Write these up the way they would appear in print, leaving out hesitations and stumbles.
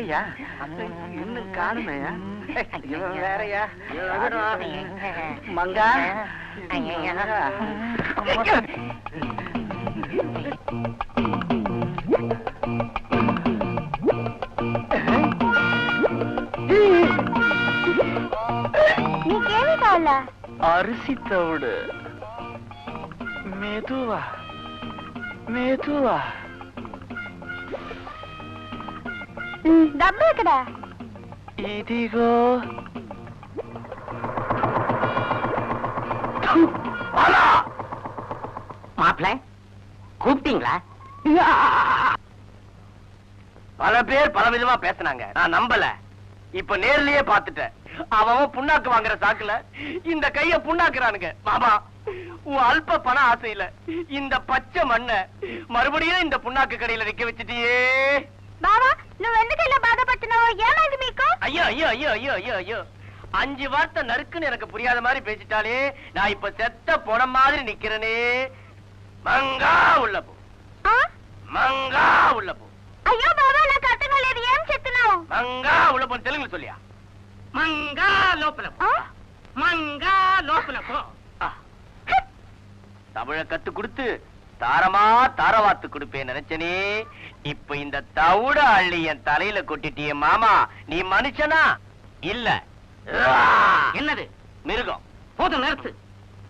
இல்லையா இன்னும் காணுமையா இவன் வேறையா மங்கா நீ கேள்விக்கால அரிசி தவிடு மெதுவா மெதுவா டబ్బு இருக்குடா இதிகோ மாப்பிள்ள கூப்பிட்டீங்களா? பல பேர் பல விதமா பேசினாங்க, நான் நம்பல. இப்ப நேர்லயே பாத்துட்டேன். அவன் புண்ணாக்கு வாங்குற சாக்குல இந்த கைய புண்ணாக்குறானுங்க. மாமா, உன் அல்ப பண ஆசையில இந்த பச்சை மண்ண மறுபடியும் இந்த புண்ணாக்கு கடையில விக்க வச்சுட்டியே. బావా నువ్వు ఎందుకు ఇలా బాధపడుతున్నావు? ఏమైంది మీకు? ஐயோ ஐயோ ஐயோ ஐயோ ஐயோ ஐயோ 5 வார்த்தை நறுக்குன்னு எனக்கு புரியாத மாதிரி பேசிட்டாலே நான் இப்ப செத்த போன மாதிரி நிக்கிறனே. மங்கா உள்ள போ, மங்கா உள்ள போ. అయ్యో బావా నాకు అర్థం కాలేదు, ఏం చెప్తున్నావు? மங்கா உள்ள போ தெலுங்குல சொல்லியா? மங்கா லோப்பல போ, மங்கா லோப்பல போ. தமிழ கத்து கொடுத்து தாரமா தாரவாத்து கொடுப்பேன் நினைச்சனே. இப்ப இந்த தவுட அள்ளி என் தலையில கொட்டிட்டிய மாமா. நீ மனுஷனா இல்ல என்னது மிருகம்? போதும் நிறுத்து.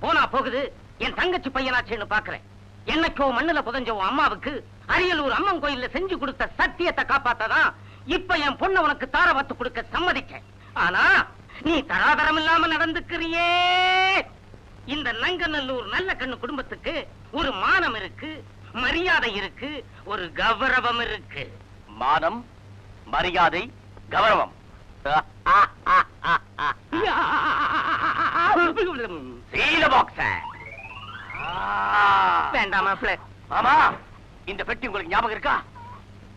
போனா போகுது, என் தங்கச்சி பையனாச்சுன்னு பாக்குறேன். என்னைக்கோ மண்ணுல புதஞ்ச உன் அம்மாவுக்கு அரியலூர் அம்மன் கோயில்ல செஞ்சு கொடுத்த சத்தியத்தை காப்பாத்ததான் இப்ப என் பொண்ணு உனக்கு தாரவாத்து கொடுக்க சம்மதிக்க. ஆனா நீ தராதரம் இல்லாம நடந்துக்கிறியே. இந்த நங்கநல்லூர் நல்ல கண்ணு குடும்பத்துக்கு ஒரு மானம் இருக்கு, மரியாதை இருக்கு, ஒரு கௌரவம் இருக்கு. மானம், மரியாதை, கௌரவம். வேண்டாமா ஆமா, இந்த பெட்டி உங்களுக்கு ஞாபகம் இருக்கா?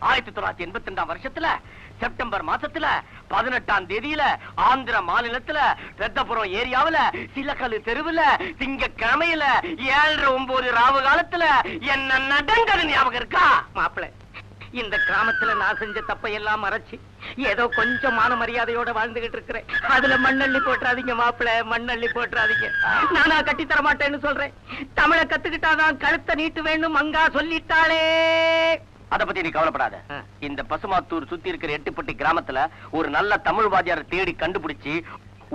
1982 வருஷத்துல செப்டம்பர் மாசத்துல 18ஆம் தேதியில ஆந்திர மாநிலத்துல பெத்தபுரம் ஏரியாவுல சிலக்கல்லு தெருவுல திங்கக்கிழமையில 7:09 ராவு காலத்துல என்ன நடந்தது ஞாபகம் இருக்கா? மாப்பிள, இந்த கிராமத்துல நான் செஞ்ச தப்பை எல்லாம் மறைச்சு ஏதோ கொஞ்சம் மான மரியாதையோட வாழ்ந்துகிட்டு இருக்கிறேன். அதுல மண்ணள்ளி போட்டுறாதீங்க மாப்பிள, மண்ணள்ளி போட்டுறாதீங்க. நானா கட்டி தர மாட்டேன்னு சொல்றேன். தமிழ கத்துக்கிட்டாதான் கழுத்தை நீட்டு வேண்டும் மங்கா சொல்லிட்டாளே. அத பத்தி நீ கவலைப்படாத. இந்த பசுமாத்தூர் சுத்தி இருக்கிற எட்டுப்பட்டி கிராமத்துல ஒரு நல்ல தமிழ் வாத்தியாரை தேடி கண்டுபிடிச்சு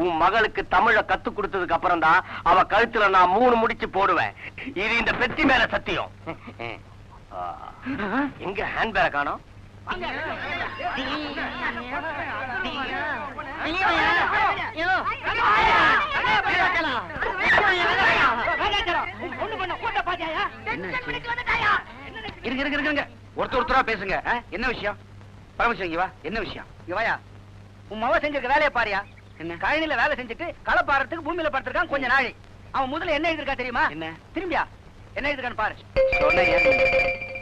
உன் மகளுக்கு தமிழ கத்து கொடுத்ததுக்கு அப்புறம் தான் அவ கழுத்துல நான் 3 முடிச்சு போடுவேன். இது இந்த பெட்டி மேல சத்தியம். எங்க ஹேண்ட் பேக் காணோம்? ஒருத்தரா பேசுங்க. என்ன விஷயம்? பரமசிவம் இங்க வா. என்ன விஷயம்? இங்க வாயா. உன் மவ செஞ்சிருக்க வேலையை பாரியா. என்ன கழனில வேலை செஞ்சுட்டு களை பாறதுக்கு பூமியில படுத்திருக்கான் கொஞ்ச நாளை. அவன் முதல்ல என்ன எழுதிருக்கா தெரியுமா? என்ன? திரும்பியா என்ன எழுதிருக்கான்னு பாரு.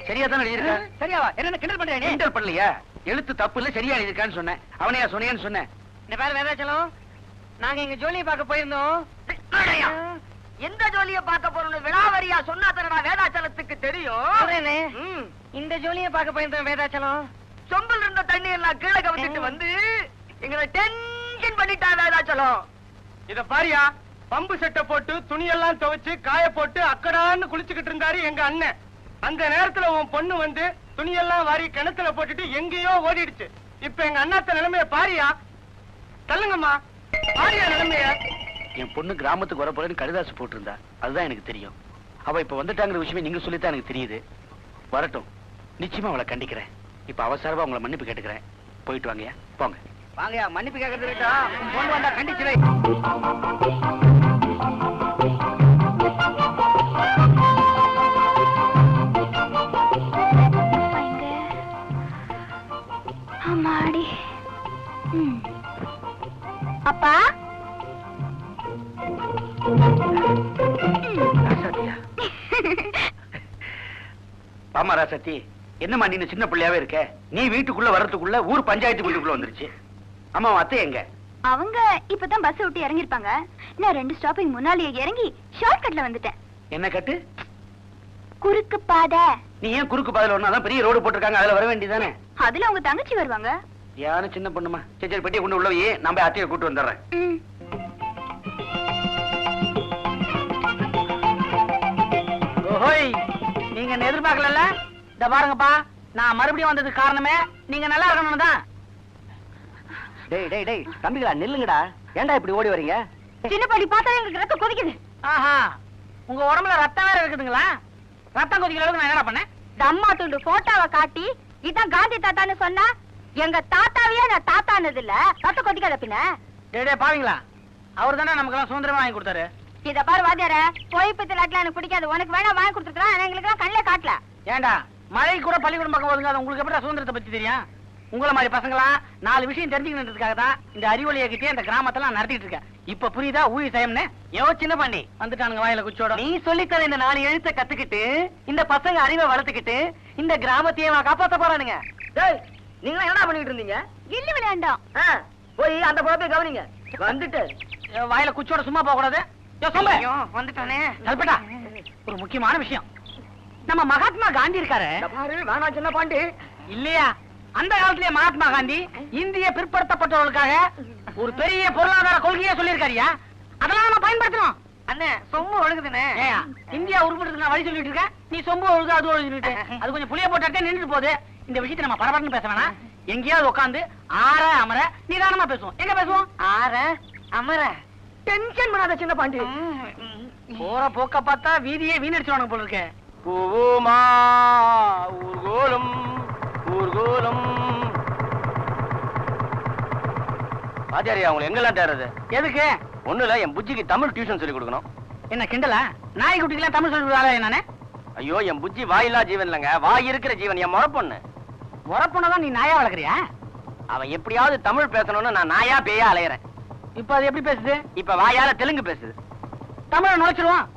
சரியா தான் எழுதிருக்க. சரியாவா? என்ன கிண்டல் பண்றியா நீ? கிண்டல் பண்ணலையா? எழுத்து தப்பு இல்ல, சரியா எழுதிருக்கான்னு சொன்னேன். அவனையா சொன்னேன்னு சொன்னேன். இந்த பேர் வேதாச்சலம், நாங்க இங்க ஜோலியை பார்க்க போயிருந்தோம். எந்த ஜோலியை பார்க்க போறோம்னு விழாவரியா சொன்னா தரடா வேதாச்சலத்துக்கு தெரியும். இந்த ஜோலியை பார்க்க போயிருந்தோம் வேதாச்சலம். சொம்பல் இருந்த தண்ணி எல்லாம் கீழே கவிச்சிட்டு வந்து எங்களை டென்ஷன் பண்ணிட்டா வேதாச்சலம். இத பாரியா, பம்பு செட்டை போட்டு துணியெல்லாம் துவைச்சு காய போட்டு அக்கடான்னு குளிச்சுக்கிட்டு இருந்தாரு எங்க அண்ணன். அந்த நேரத்துல உன் பொண்ணு வந்து துணியெல்லாம் வாரி கிணத்துல போட்டுட்டு எங்கேயோ ஓடிடுச்சு. இப்ப எங்க அண்ணாத்த நிலைமைய பாரியா. தள்ளுங்கம்மா, பாரியா நிலைமைய. என் பொண்ணு கிராமத்துக்கு வர போறேன்னு கடிதாசு போட்டிருந்தா, அதுதான் எனக்கு தெரியும். அவ இப்ப வந்துட்டாங்கிற விஷயமே நீங்க சொல்லித்தான் எனக்கு தெரியுது. வரட்டும், நிச்சயமா அவளை கண்டிக்கிறேன். இப்ப அவசரமா உங்களை மன்னிப்பு கேட்டுக்கிறேன். போயிட்டு வாங்கயா, போங்க. வாங்கயா, மன்னிப்பு கேட்கறது இருக்கா? பொண்ணு வந்தா கண்டிச்சுவை. அம்மாடி. அப்பா, ஆமா ராசத்தி, என்னம்மா நீ சின்ன பிள்ளையாவே இருக்க? நீ வீட்டுக்குள்ள வர்றதுக்குள்ள ஊர் பஞ்சாயத்து வீட்டுக்குள்ள வந்துருச்சு. அம்மா அத்தை எங்க? அவங்க இப்பதான் பஸ் விட்டு இறங்கிருப்பாங்க. நான் 2 ஸ்டாப்பிங் முன்னாலேயே இறங்கி ஷார்ட் கட்ல வந்துட்டேன். என்ன கட்டு? குறுக்கு பாதை. நீ ஏன் குறுக்கு பாதையில ஒண்ணாதான் பெரிய ரோடு போட்டிருக்காங்க, அதுல வர வேண்டியதானே? அதுல உங்க தங்கச்சி வருவாங்க. யாரும் சின்ன பொண்ணுமா. சரி சரி, பெட்டியை கொண்டு உள்ள போய் நான் போய் அத்தையை கூட்டு வந்துடுறேன். ஓஹோய், நீங்க என்ன எதிர்பார்க்கல. இந்த பாருங்கப்பா, நான் மறுபடியும் வந்ததுக்கு காரணமே நீங்க நல்லா இருக்கணும் தான். டேய் டேய் டேய் தம்பிகளா, நில்லுங்கடா. ஏன்டா இப்படி ஓடி வரீங்க? சின்ன பாண்டி பார்த்தா எங்களுக்கு ரத்தம் கொதிக்குது. ஆஹா, உங்க உடம்புல ரத்தம் வேற இருக்குதுங்களா? ரத்தம் கொதிக்கிற அளவுக்கு நான் என்ன பண்ணேன்? அம்மா துண்டு போட்டோவை காட்டி இதான் காந்தி தாத்தான்னு சொன்னா எங்க தாத்தாவையே நான் தாத்தானது இல்ல. ரத்தம் கொதிக்காத பின்ன. டேய் பாவீங்களா, அவர் தானே நமக்கெல்லாம் சுதந்திரமா வாங்கி கொடுத்தாரு. இத பாரு வாத்தியார, போய் பத்திலாட்லாம் எனக்கு பிடிக்காது. உனக்கு வேணா வாங்கி கொடுத்துருக்கான், எங்களுக்கு எல்லாம் கண்ணில காட்டல. ஏண்டா மழை கூட பள்ளிக்கூடம் பக்கம் போதுங்க, அது உங்களுக்கு எப்படி சுதந்திரத்தை பத்தி தெரியும்? உங்களை மாதிரி பசங்களா 4 விஷயம் தெரிஞ்சுக்கிறதுக்காக தான் இந்த அறிவொளியை கிட்டே இந்த கிராமத்தெல்லாம் நடத்திட்டு இருக்கேன். இப்ப புரியுதா ஊழி சயம்னு? யோ சின்ன பாண்டி, வந்துட்டானுங்க வாயில குச்சோட. நீ சொல்லித்தர இந்த 4 எழுத்தை கத்துக்கிட்டு இந்த பசங்க அறிவை வளர்த்துக்கிட்டு இந்த கிராமத்தையே காப்பாத்த போறானுங்க. டேய், நீங்க என்ன பண்ணிட்டு இருந்தீங்க? கில்லி விளையாண்டோம். போய் அந்த பொழப்பை கவனிங்க. வந்துட்டு வாயில குச்சோட சும்மா போக கூடாது. வந்துட்டானே. கல்பட்டா, ஒரு முக்கியமான விஷயம். நம்ம மகாத்மா காந்தி இருக்காரு பாரு, வேணா சின்ன பாண்டி. இல்லையா? அந்த காலத்திலேயே மகாத்மா காந்தி இந்திய பிற்படுத்தப்பட்டவர்களுக்காக ஒரு பெரிய பொருளாதார கொள்கையை சொல்லியிருக்காருயா. அதெல்லாம் நம்ம பயன்படுத்தணும். அண்ணே, சொம்பு ஒழுகுதுனே. ஏயா, இந்தியா உருப்படுறதுக்கு நான் வழி சொல்லிட்டு இருக்கேன், நீ சொம்பு ஒழுகு அது ஒழுகுன்னு அது கொஞ்சம் புளிய போட்டாட்டே நின்றுட்டு போகுது. இந்த விஷயத்தை நம்ம பரபரன்னு பேச வேணாம். எங்கேயாவது உட்காந்து ஆற அமர நிதானமா பேசுவோம். எங்க பேசுவோம்? ஆற அமர. டென்ஷன் பண்ணாத சின்ன பாண்டி. போற போக்க பார்த்தா வீதியே வீணடிச்சுவானுங்க போல இருக்கு. பூமா ஊர்கோலம் ஊர்கோலம். ஆச்சாரியா, அவங்க எங்கெல்லாம் தேடுறது? எதுக்கு? ஒண்ணு இல்ல, என் புஜ்ஜிக்கு தமிழ் டியூஷன் சொல்லி கொடுக்கணும். என்ன கிண்டலா? நாய்க்குட்டிக்கெல்லாம் தமிழ் சொல்லி கொடுத்தாலே நானே? ஐயோ, என் புஜ்ஜி வாயில்லா ஜீவன் இல்லங்க, வாய் இருக்கிற ஜீவன். என் முறப்பொண்ணு. முறப்பொண்ணதான் நீ நாயா வளர்க்குறியா? அவன் எப்படியாவது தமிழ் பேசணும்னு நான் நாயா பேயா அலையறேன். இப்ப அது எப்படி பேசுது? இப்ப வாயால தெலுங்கு பேசுது. தமிழ நுழைச்சிருவான்.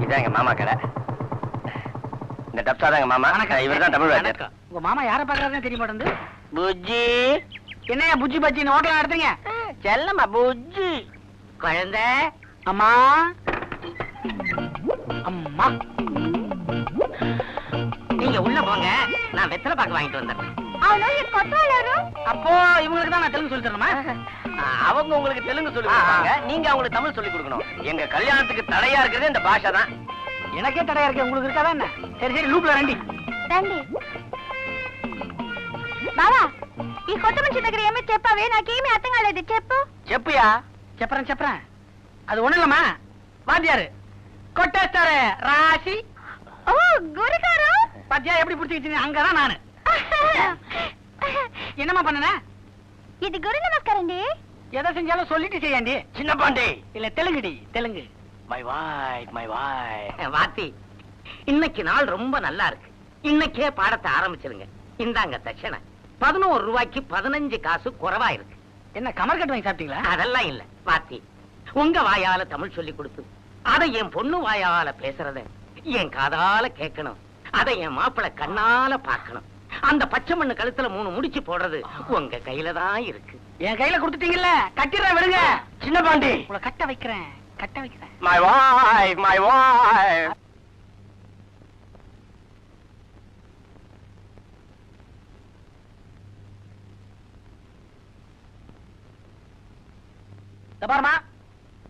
இதான் எங்க மாமா கடை. இந்த டப்ஸா தான் எங்க மாமா. இவர் தான் தமிழ் வாத்தியார். உங்க மாமா யார பாக்குறாருன்னு தெரிய மாட்டேங்குது. புஜ்ஜி. என்னையா புஜ்ஜி பஜ்ஜின்னு ஹோட்டல் நடத்துறீங்க? செல்லம்மா புஜ்ஜி. குழந்தை. அம்மா அம்மா, நீங்க உள்ள போங்க, நான் வெத்தலை பாக்கு வாங்கிட்டு வந்துடுறேன். அப்போ இவங்களுக்கு தான் நான் தெலுங்கு சொல்லி தரணுமா? அவங்க உங்களுக்கு தெலுங்கு சொல்லி கொடுப்பாங்க, நீங்க அவங்களுக்கு தமிழ் சொல்லி கொடுக்கணும். எங்க கல்யாணத்துக்கு தடையா இருக்கிறது இந்த பாஷை தான். எனக்கே தடையா இருக்கு, உங்களுக்கு இருக்காதா என்ன? சரி சரி, லூப்ல ரெண்டி రండి బావా ఈ కొత్త మనిషి దగ్గర ఏమీ చెప్పావే నాకేమీ అర్థం కాలేదు చెప్పు చెప్పుయా చెప్పறேன் அது ஒண்ணு இல்லம்மா வாத்தியாரு கொட்டேஸ்டாரு ராசி ఓ గురుగారు பாத்தியா எப்படி புடிச்சிட்டீங்க அங்கதான் நானு என்னம்மா பண்ணனே ఇది గురు నమస్కారం అండి எதை செஞ்சாலும் சொல்லிட்டு செய்யாண்டி சின்ன பாண்டி இல்ல தெலுங்குடி தெலுங்கு மை வாய் வாத்தி இன்னைக்கு நாள் ரொம்ப நல்லா இருக்கு இன்னைக்கே பாடத்தை ஆரம்பிச்சிருங்க இந்தாங்க தட்சணை 11 ரூபாய்க்கு 15 காசு குறைவா இருக்கு என்ன கமர் கட்டு வாங்கி சாப்பிட்டீங்களா அதெல்லாம் இல்ல வாத்தி உங்க வாயால தமிழ் சொல்லி கொடுத்து அதை என் பொண்ணு வாயால பேசுறத என் காதால கேட்கணும் அதை என் மாப்பிளை கண்ணால பார்க்கணும் அந்த பச்சை மண்ணு கழுத்துல 3 முடிச்சு போடுறது உங்க கையில தான் இருக்கு என் கையில கொடுத்துட்டீங்கல்ல கட்டிடுறேன் விடுங்க சின்ன பாண்டி உங்களை கட்ட வைக்கிறேன் மை வாய் பாருமா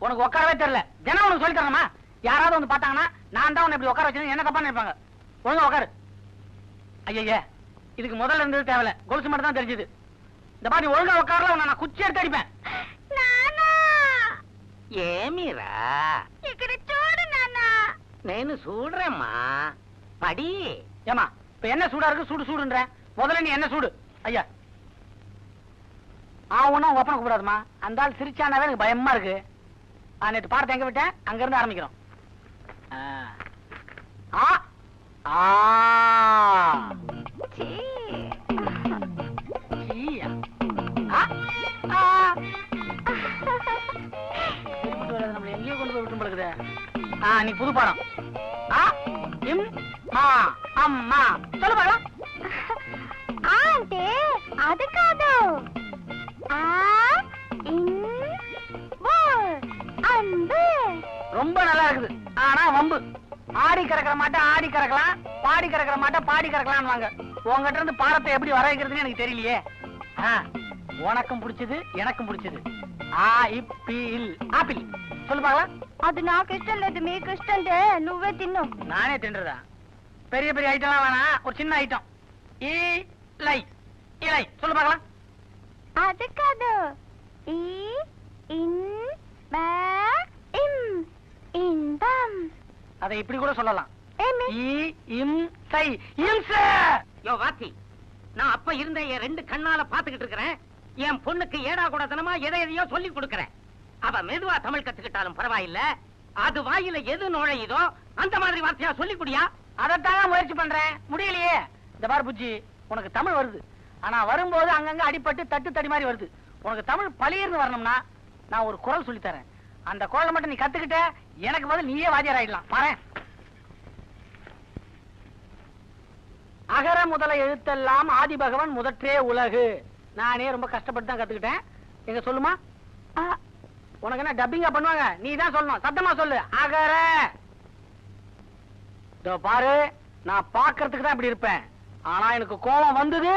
உனக்கு உட்காரவே தெரியல தினம் உனக்கு சொல்லி தரணுமா யாராவது வந்து பார்த்தாங்கன்னா நான் தான் உன்னை இப்படி உட்கார வச்சு என்ன தப்பா நினைப்பாங்க ஒழுங்கா உட்காரு ஐயா இதுக்கு முதல்ல இருந்தது தேவையில்ல கொலுசு மட்டும் தான் தெரிஞ்சது இந்த மாதிரி ஒழுங்கா உட்காரல உன்னை நான் குச்சி எடுத்து அடிப்பேன் ఏమిరా ఇక్కడ చూడు నాన్న నేను చూడరమ్మా పడి ஏமா இப்ப என்ன சூடா இருக்கு சூடுன்ற முதல்ல நீ என்ன சூடு ஐயா ஒன்னும் உங்க அப்பனை கூப்பிடாதுமா அந்த ஆள் சிரிச்சானாவே எனக்கு பயமா இருக்கு நேற்று பாடத்தை எங்க விட்டேன் அங்க இருந்து ஆரம்பிக்கிறோம் நம்மள எங்கேயோ கொண்டு போய் விட்டு பழகுது நீ புது பாடம் அம்மா சொல்லு பாடம் అంటే అది కాదు அன்பு ரொம்ப நல்லா இருக்குது ஆனா வம்பு ஆடி கறக்கிற மாட்டை ஆடி கறக்கலாம் பாடி கறக்கிற மாட்டை பாடி கறக்கலாம்னு வாங்க உங்ககிட்ட இருந்து பாடத்தை எப்படி வர வைக்கிறதுன்னு எனக்கு தெரியலையே. உனக்கும் பிடிச்சது எனக்கும் பிடிச்சது. ஆப்பிள் சொல்லு பாக்கலாம். అది నాకు ఇష్టం లేదు, మీకు ఇష్టం అంటే నువ్వే తిన్ను. நானே தின்றதா? பெரிய பெரிய ஐட்டம்லாம் வேணாம், ஒரு சின்ன ஐட்டம். இலை இலை சொல்லு பாக்கலாம். అది కాదు. ఈ ఇన్ బా ఇమ్ இன்பம். அதை இப்படி கூட சொல்லலாம். ஏமி இம்சை இம்ச. யோ வாத்தி, நான் அப்ப இருந்த என் 2 கண்ணால பாத்துக்கிட்டு இருக்கிறேன். என் பொண்ணுக்கு ஏடா கூடத்தனமா எதையோ சொல்லி கொடுக்கறேன். அவ மெதுவா தமிழ் கத்துக்கிட்டாலும் பரவாயில்ல, அது வாயில எது நுழையுதோ அந்த மாதிரி வார்த்தையா சொல்லி குடியா. அதைத்தான் முயற்சி பண்றேன், முடியலையே. இந்த பாரு புச்சி, உனக்கு தமிழ் வருது, ஆனா வரும்போது அங்கங்க அடிபட்டு தட்டு தடி மாதிரி வருது. உனக்கு தமிழ் பழியிருந்து வரணும்னா நான் ஒரு குரல் சொல்லி தரேன். அந்த குரலை மட்டும் நீ கத்துக்கிட்ட எனக்கு பதில் நீயே வாத்தியார் ஆயிடலாம். பாரு. அகர முதல எழுத்தெல்லாம் ஆதி பகவன் முதற்றே உலகு. நானே ரொம்ப கஷ்டப்பட்டு தான் கத்துக்கிட்டேன். எங்க சொல்லுமா? உனக்கு என்ன டப்பிங்கா பண்ணுவாங்க? நீ தான் சொல்லணும், சத்தமா சொல்லு. அகர. இதோ பாரு, நான் பாக்குறதுக்கு தான் இப்படி இருப்பேன், ஆனா எனக்கு கோபம் வந்தது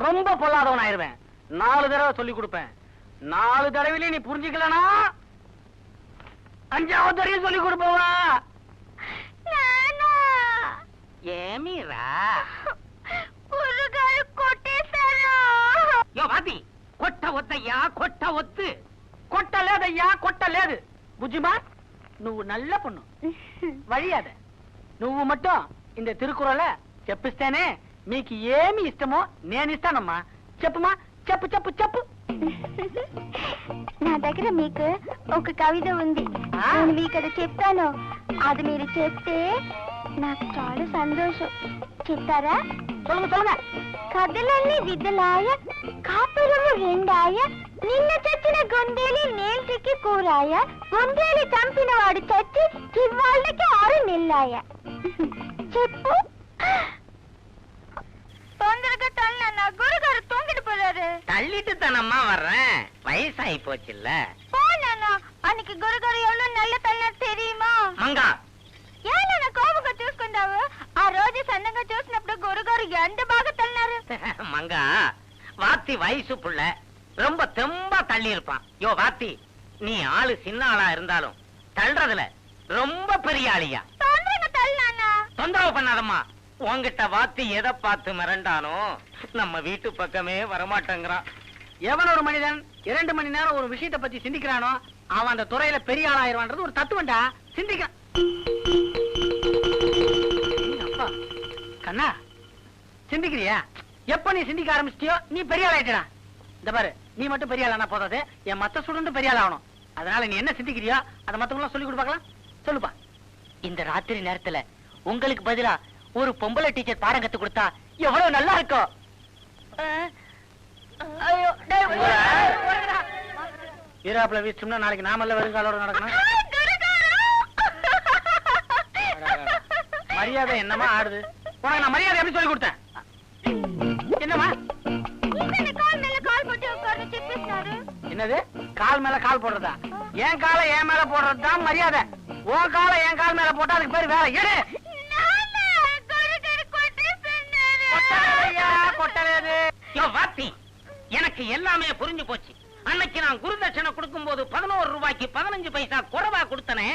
ரொம்ப பொல்லாதவன் ஆயிருவேன். 4 தடவை சொல்லி கொடுப்பேன். 4 தடவையிலே நீ புரிஞ்சுக்கலனா 5வது தடவை சொல்லி கொடுப்பவா? ஏமீரா గురుగారు కొట్టేశారు. யோ வாத்தி, கொட்ட ஒத்தையா கொட்ட ஒத்து. కొట్టలేదయ్యా కొట్టలేదు. బుజ్జిమా, నువ్వు నల్ల పొన్ను, వழிయాద. నువ్వు మట్టం ఇంద తిరుకురల చెప్పిస్తేనే మీకు ఏమి ఇష్టమో నేను ఇస్తానమ్మా. చెప్పుమా, చెప్పు చెప్పు చెప్పు. నా దగ్గర మీకు ఒక కవిత ఉంది, నేను మీకు అది చెప్తాను. అది మీరు చెప్తే నాకు చాలా సంతోషం. చెప్తారా? சொல்லுங்க சொல்லுங்க. కథలన్నీ విధలాయ, కాపురము రెండాయ, నిన్న చచ్చిన గొందేలి నేల్టికి కూరాయ, గొందేలి చంపిన వాడు చచ్చి చివ్వాళ్ళకి 6 నెల్లాయ. చెప్పు. తొందరగా తల్లన్న, గురుగారు తొంగిட்டு போறாரு. தள்ளிட்டு தானம்மா வர்றேன், வயசாகி போச்சுல்ல. போனா அன்னைக்கு గురుగారు எவ்வளவு நல்ல తల్లినారు தெரியுமா? மங்கா, ఏనా కోపంగా చూసుకుంటావు? ఆ రోజు సన్నగా చూసినప్పుడు గురుగారు ఎంత బాగా తల్లినారు. மங்கா, வாத்தி வயசு புள்ள, ரொம்ப தெம்பா தள்ளி இருப்பான். யோ வாத்தி, நீ ஆளு சின்ன ஆளா இருந்தாலும் தள்ளுறதுல ரொம்ப பெரிய ஆளியா. తొందరగా తల్లినానా. தொந்தரவு பண்ணாதம்மா. உன்கிட்ட வாத்தி எதை பார்த்து மிரண்டானோ நம்ம வீட்டு பக்கமே வரமாட்டேங்கிறான். எவன் ஒரு மனிதன் 2 மணி நேரம் ஒரு விஷயத்தை பத்தி சிந்திக்கிறானோ அவன் அந்த துறையில பெரிய ஆளாயிருவான்றது ஒரு தத்துவண்டா. சிந்திக்கிறான். அப்பா கண்ணா, சிந்திக்கிறியா? எப்ப நீ சிந்திக்க ஆரம்பிச்சிட்டியோ நீ பெரிய ஆளாயிட்டா. இந்த பாரு, நீ மட்டும் பெரிய ஆளானா போதாது, என் மத்த ஸ்டூடெண்ட் பெரிய ஆள் ஆகணும். அதனால நீ என்ன சிந்திக்கிறியோ அதை மத்தவங்க சொல்லி கொடுப்பாக்கலாம். சொல்லுப்பா. இந்த ராத்திரி நேரத்துல உங்களுக்கு பதிலா ஒரு பொம்பளை டீச்சர் பாடம் கத்து கொடுத்தா எவ்வளவு நல்லா இருக்கும். ஈராப்ல வீச்சோம்னா நாளைக்கு நாமல்ல வருங்காலோட நடக்கணும். மரியாதை என்னமா ஆடுது? உனக்கு நான் மரியாதை எப்படி சொல்லி கொடுத்தேன்? என்னமா கால் மேல கால் போட்டு உட்கார்ந்து చెప్పేస్తున్నారు. என்னது? கால் மேல கால் போடுறதா? என் காலை என் மேல போடுறதுதான் மரியாதை. உன் காலை என் கால் மேல போட்டா அதுக்கு பேரு வேற. எடு. கொட்டவேது. யோ வாத்தி, எனக்கு எல்லாமே புரிஞ்சு போச்சு. அன்னைக்கு நான் குருதட்சணை கொடுக்கும் போது 11 ரூபாய்க்கு 15 பைசா குறைவா கொடுத்தனே,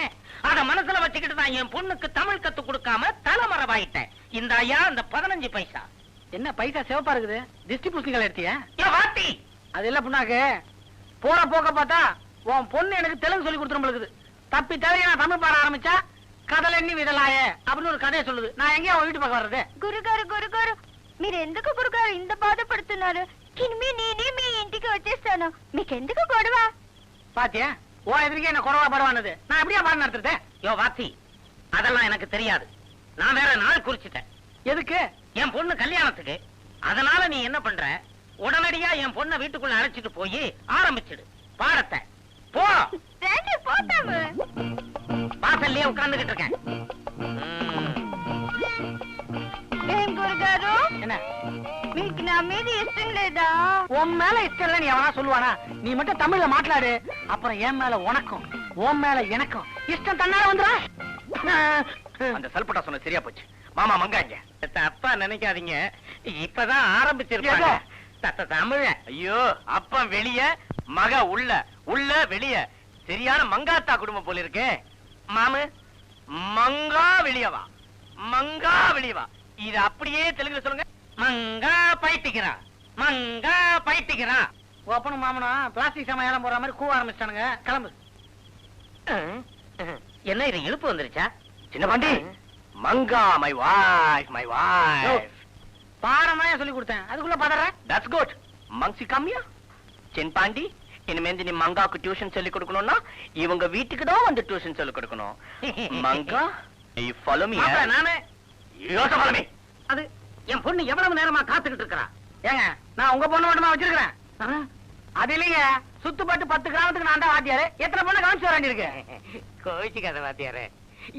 அத மனசுல வச்சுக்கிட்டு தான் என் பொண்ணுக்கு தமிழ் கத்து கொடுக்காம தலைமறைவாயிட்டேன். இந்த ஐயா அந்த 15 பைசா. என்ன பைசா சிவப்பா இருக்குது? திஷ்டி பூசணிகள் எடுத்தியா? யோ வாத்தி, அது இல்ல புண்ணாக்கு. போற போக்க பார்த்தா உன் பொண்ணு எனக்கு தெலுங்கு சொல்லி கொடுத்துரும். தப்பி தவிர நான் தமிழ் பாட ஆரம்பிச்சா கதல எண்ணி விதலாய அப்படின்னு ஒரு கதையை சொல்லுது. நான் எங்கேயா வீட்டு பக்கம் வர்றது? గురుగారు గురుగారు మీరు ఎందుకు గురుగారు ఇంత బాధపడుతున్నారు? నేనే మీ ఇంటికి వచ్చేస్తాను. మీకెందుకు గొడవ? பாத்தியா, உன் எதிர்க்கே என்ன குறவா பரவானது. நான் எப்படியா பாடம் நடத்துறேன்? யோ வாத்தி, அதெல்லாம் எனக்கு தெரியாது. நான் வேற நாள் குறிச்சிட்டேன். எதுக்கு? என் பொண்ணு கல்யாணத்துக்கு. அதனால நீ என்ன பண்ற, உடனடியா என் பொண்ணை வீட்டுக்குள்ள அழைச்சிட்டு போய் ஆரம்பிச்சிடு பாடத்தை. போ. రండి పోతాము. வாசல்லையே உட்கார்ந்துகிட்டு இருக்கேன். ఏం గురుగారు, என்ன మీకు నా మీద ఇష్టం లేదా? உன் மேல இஷ்டம் இல்ல நீ எவனா சொல்லுவானா? நீ மட்டும் தமிழ்ல மாట్లాடு, அப்புறம் என் மேல உனக்கும் உன் மேல எனக்கும் இஷ்டம் தன்னால வந்துடும். அந்த சல்பட்டா சொன்ன சரியா போச்சு. மாமா மங்காங்க. தப்பா நினைக்காதீங்க, இப்பதான் ஆரம்பிச்சிருக்காங்க. தமிழ. ஐயோ, அப்பா வெளிய, மக உள்ள, உள்ள வெளிய. சரியான மங்காத்தா குடும்பம் போல இருக்கே. மாமு, மங்கா வெளியவா, மங்கா வெளியவா. இது அப்படியே தெலுங்குல சொல்லுங்க. மங்கா பைத்திக்கிறா, மங்கா பைத்திக்கிறா. ஒப்பனும் மாமனும் பிளாஸ்டிக் சமையலாம் போற மாதிரி கூவ ஆரம்பிச்சிட்டானுங்க. கிளம்பு. என்ன இது இழுப்பு வந்துருச்சா? சின்ன பாண்டி, மங்கா மை வைஃப், மை வைஃப். பாடமா சொல்லி கொடுத்தேன், அதுக்குள்ள பதற. That's good. மங்சி கம்மியா? சின் பாண்டி, இனிமேந்து நீ மங்காவுக்கு டியூஷன் சொல்லி கொடுக்கணும்னா இவங்க வீட்டுக்கு தான் வந்து டியூஷன் சொல்லி கொடுக்கணும். மங்கா, you follow me. நானே You also follow me. அது என் பொண்ணு எவ்வளவு நேரமா காத்துக்கிட்டு இருக்கறா? ஏங்க, நான் உங்க பொண்ணு மட்டுமா வச்சிருக்கிறேன்? அது இல்லைங்க, சுத்துப்பட்டு 10 கிராமத்துக்கு நான் தான் வாத்தியாரு. எத்தனை பொண்ணு கவனிச்சு வர வேண்டியிருக்கு? கோவிச்சுக்காத வாத்தியாரே,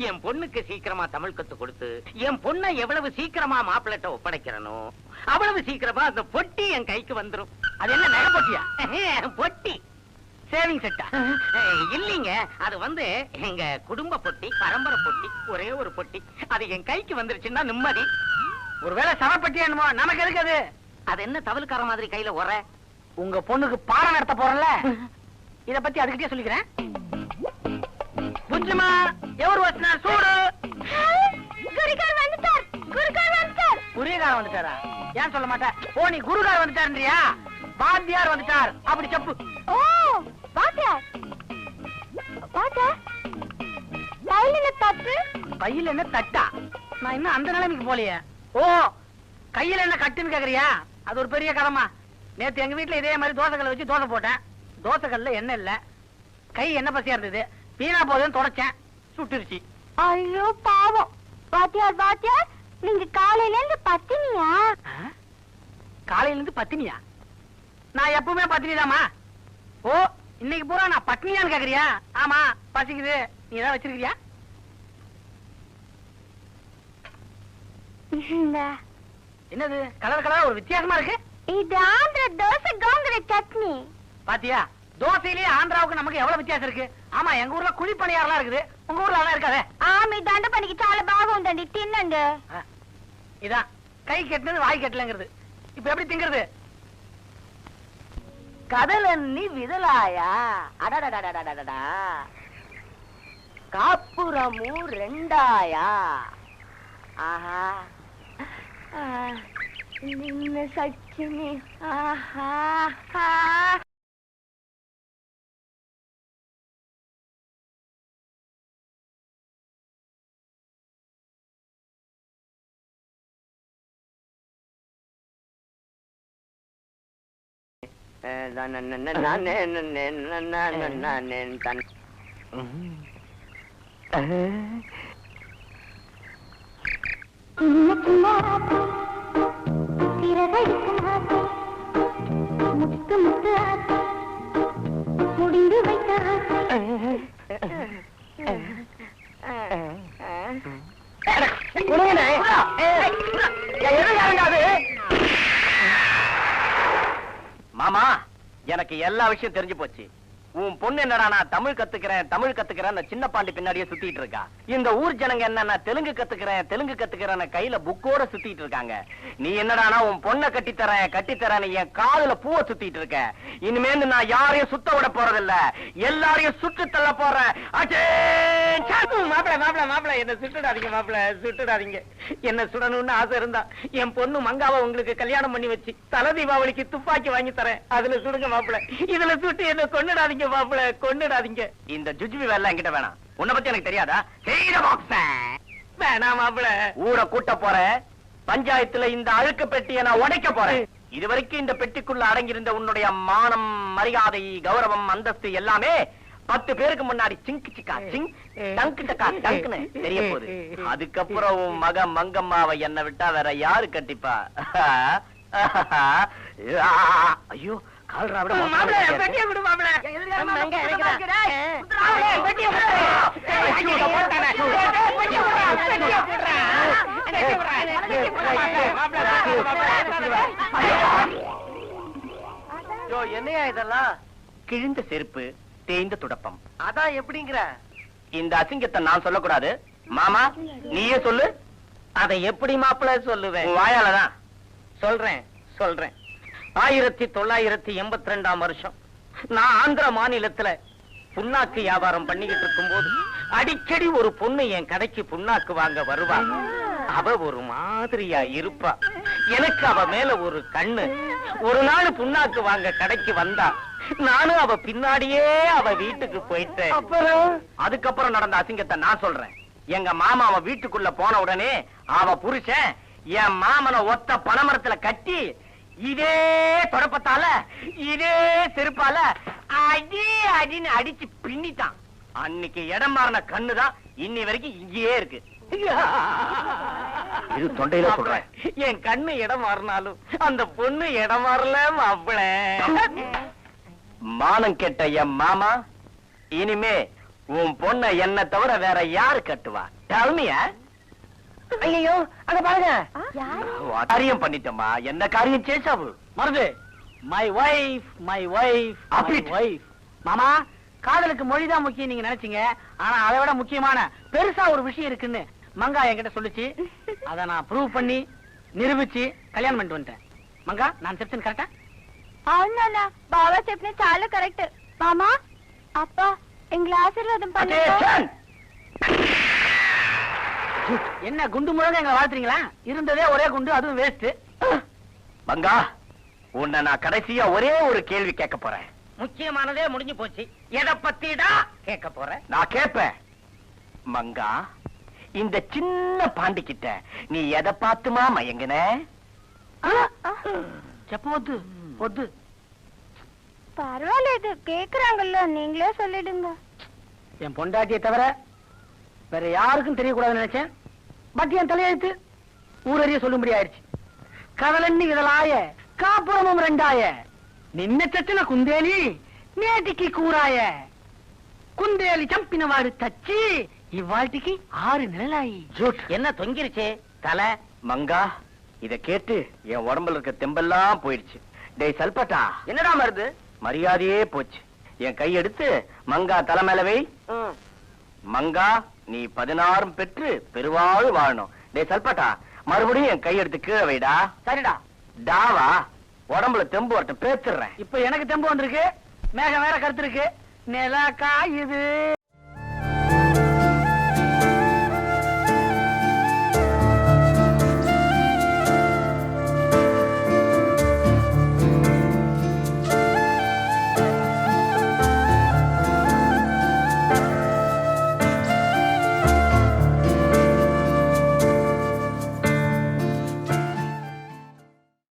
என் பொண்ணுக்கு சீக்கிரமா தமிழ் கத்து கொடுத்து என் பொண்ணை எவ்வளவு சீக்கிரமா மாப்பிள்ளட்ட ஒப்படைக்கிறனோ அவ்வளவு சீக்கிரமா அந்த பொட்டி என் கைக்கு வந்துரும். அது என்ன நகை பொட்டியா? பொட்டி சேவிங் செட்டா? இல்லீங்க, அது வந்து எங்க குடும்ப பொட்டி, பரம்பரை பொட்டி, ஒரே ஒரு பொட்டி. அது என் கைக்கு வந்துருச்சுன்னா நிம்மதி. ஒருவேளை சவப்பட்டி என்னமோ, நமக்கு எதுக்கு அது? அது என்ன தவளுக்கார மாதிரி கையில ஒர? உங்க பொண்ணுக்கு பாடம் நடத்த போறல, இத பத்தி அதுக்கிட்டே சொல்லிக்கிறேன். புஞ்சுமா, எவர் வச்சனா சூடு. குருகார் வந்துட்டார், குருகார் வந்துட்டார். குருகார் வந்துட்டாரா? ஏன் சொல்ல மாட்டேன்? ஓ, நீ குருகார் வந்துட்டாருன்றியா? வாத்தியார் வந்துட்டார் அப்படி செப்பு. ஓ, வாத்தியார் வாத்தியார், கையில என்ன தட்டு? கையில என்ன தட்டா? நான் இன்னும் அந்த நிலைமைக்கு போலையே. ஓ, கையில என்ன கட்டுன்னு கேக்குறியா? அது ஒரு பெரிய கடமா. நேத்து எங்க வீட்டுல இதே மாதிரி தோசைக்கல்ல வச்சு தோசை போட்டேன். தோசைக்கல்ல எண்ணெய் இல்ல, கை என்ன பசியா இருந்தது, வீணா போதுன்னு தொடச்சேன், சுட்டுருச்சு. ஐயோ பாவம். வாத்தியார் வாத்தியார், நீங்க காலையில இருந்து பத்தினியா? காலையில இருந்து பத்தினியா? நான் எப்பவுமே பத்தினிதாமா. ஓ, இன்னைக்கு பூரா நான் பத்தினியான்னு கேக்குறியா? ஆமா, பசிக்குது. நீ ஏதாவது வச்சிருக்கியா? என்னது கலர் கலரா ஒரு வித்தியாசமா இருக்கு? இது ஆந்திர தோசை கோங்கர சட்னி. பாத்தியா, தோசையிலேயே ஆந்திராவுக்கு நமக்கு எவ்வளவு வித்தியாசம் இருக்கு. ஆமா, எங்க ஊர்ல குழி பணியாரெல்லாம் இருக்குது, உங்க ஊர்ல அதெல்லாம் இருக்காதே. ஆமி தண்ட பண்ணிக்கு சால பாகுందండి తిన్నండి. இதான் கை கெட்டினது வாய் கெட்டலங்கிறது. இப்ப எப்படி திங்கிறது? கடலண்ணி விதலாயா, அடடடடடடடா, காப்புரமு 2ஆயா. ஆஹா, நின்ன சச்சினி. ஆஹா, சின்ன சின்ன ஆசை, சிறகடிக்கும் ஆசை, முத்து முத்து ஆசை, முடிந்து வைத்த ஆசை. மாமா, எனக்கு எல்லா விஷயம் தெரிஞ்சு போச்சு. உன் பொண்ணு என்னடா நான் தமிழ் கத்துக்கிறேன் சின்ன பாண்டி பின்னாடியே சுத்திட்டு இருக்கா. இந்த ஊர் ஜனங்க என்ன தெலுங்கு கத்துக்கிறேன் கையில புக்கோட சுத்திட்டு இருக்காங்க. நீ என்னடானா உன் பொண்ணை கட்டித்தரேன் என் காதுல பூவை சுத்திட்டு இருக்க. இனிமேல் நான் யாரையும் சுத்த விட போறதில்ல, எல்லாரையும் சுட்டு தள்ள போறேன். மாப்பிள என்ன சுட்டுடாதீங்க, மாப்பிள சுட்டுடாதீங்க. என்ன சுடணும்னு ஆசை இருந்தா என் பொண்ணு மங்காவை உங்களுக்கு கல்யாணம் பண்ணி வச்சு தல தீபாவளிக்கு துப்பாக்கி வாங்கி தரேன், அதுல சுடுங்க மாப்பிள. இதுல சுட்டு என்ன கொன்னுடாதீங்க மாப்பிள, கொன்னுடாதீங்க. இந்த ஜுஜுபி வேலை என்கிட்ட வேணாம். உன்னை பத்தி எனக்கு தெரியாதா? வேணாம் மாப்பிள. ஊரை கூட்ட போறேன், பஞ்சாயத்துல இந்த அழுக்கு பெட்டியை நான் உடைக்க போறேன். இதுவரைக்கும் இந்த பெட்டிக்குள்ள அடங்கியிருந்த உன்னுடைய மானம், மரியாதை, கௌரவம், அந்தஸ்து எல்லாமே 10 பேருக்கு முன்னாடி சிங்க் சிக்கா சிங் டங்கு டக்கா டங்குன்னு தெரிய போகுது. அதுக்கப்புறம் உன் மக மங்கம்மாவை என்ன விட்டா வேற யாரு கட்டிப்பா? ஐயோ, கால்ரா விட மாப்பிள பெட்டியை கொடு மாப்பிள. என்னையா இதெல்லாம்? கிழிந்த செருப்பு, தேய்ந்த துடப்பம். அதான் எப்படிங்கிற? இந்த அசிங்கத்தை நான் சொல்லக்கூடாது. மாமா, நீயே சொல்லு. அதை எப்படி மாப்பிள்ள சொல்லுவேன்? வாயாலதான் சொல்றேன். 1982 வருஷம் நான் ஆந்திர மாநிலத்துல புண்ணாக்கு வியாபாரம் பண்ணிக்கிட்டு இருக்கும் போது அடிக்கடி ஒரு பொண்ணு என் கடைக்கு புண்ணாக்கு வாங்க வருவா. அவ ஒரு மாதிரியா இருப்பா. எனக்கு அவ மேல ஒரு கண்ணு. ஒரு நாள் புண்ணாக்கு வாங்க கடைக்கு வந்தா, நானும் அவ பின்னாடியே அவ வீட்டுக்கு போயிட்டேன். அதுக்கப்புறம் நடந்த அசிங்கத்தை நான் சொல்றேன். எங்க மாமா அவ வீட்டுக்குள்ள போன உடனே அவ புருஷன் என் மாமனை ஒத்த பனைமரத்துல கட்டி இதே தொடப்பத்தால இதே செருப்பால அடின்னு அடிச்சு பின்னிட்டான். அன்னைக்கு இடம் மாறின கண்ணுதான் இன்னி வரைக்கும் இங்கேயே இருக்கு. இது தொண்டையில சொல்றேன். என் கண்ணு இடம் மாறினாலும் அந்த பொண்ணு இடம் மாறல மாப்பிள. மானம் கெட்ட என் மாமா, இனிமே உன் பொண்ண என்ன தவிர வேற யாரு கட்டுவா? டல்மியா? ஐயோ அங்க பாருங்க, காரியம் பண்ணிட்டோமா. என்ன காரியம் சேஷாவு? மருது, மை வைஃப் மாமா, காதலுக்கு மொழிதான் முக்கியம் நீங்க நினைச்சீங்க. ஆனா அதை விட முக்கியமான பெருசா ஒரு விஷயம் இருக்குன்னு மங்கா என்கிட்ட சொல்லுச்சு. அதை நான் ப்ரூவ் பண்ணி நிரூபிச்சு கல்யாணம் பண்ணிட்டு வந்துட்டேன். மங்கா, நான் చెప్తాను కరెక్టా? అవునా? బాగా చెప్పిన చాలా కరెక్ట్. మామా, அப்பா எங்களை ஆசீர்வாதம் பண்ணுங்க. என்ன குண்டு முழங்க எங்களை வாழ்த்துறீங்களா? இருந்ததே ஒரே குண்டு, அதுவும் வேஸ்ட். மங்கா, உன்னை நான் கடைசியா ஒரே ஒரு கேள்வி கேட்க போறேன். முக்கியமானதே முடிஞ்சு போச்சு. எதை பத்திடா கேட்க போற? நான் கேட்பேன். மங்கா, இந்த சின்ன பாண்டிக்கிட்ட நீ எதை பார்த்துமா மயங்கின? చెప్పవద్దు, వద్దు. பரவாயில்ல, கேக்குறாங்கல்ல, நீங்களே சொல்லிடுங்க. என் பொண்டாட்டியை தவிர வேற யாருக்கும் தெரியக்கூடாதுன்னு நினைச்சேன். பட் என் தலையெழுத்து ஊரறிய சொல்லும்படி ஆயிடுச்சு. కదలన్నీ విదలాయ కాపురమం రెండాయ నిన్న చచ్చిన కుందేలి నేటికి కూరాయ కుందేలి చంపినవాడు తచ్చి ఇవాటికి 6 నెలలాయి. என்ன தொங்கிருச்சே தலை? மங்கா, இத கேட்டு என் உடம்புல இருக்க தெம்பெல்லாம் போயிடுச்சு. டேய் சல்பட்டா, என்னடா மருது? மரியாதையே போச்சு. என் கை எடுத்து மங்கா தலை மேல வை. மங்கா, நீ 16 பெற்று பெருவாழ் வாழணும். டேய் சல்பட்டா, மறுபடியும் என் கை எடுத்து கீழே வைடா. சரிடா. டாவா, உடம்புல தெம்பு வரட்டும், பேத்துறேன். இப்ப எனக்கு தெம்பு வந்திருக்கு, மேகம் வேற கருத்து இருக்கு. நிலா காயுது.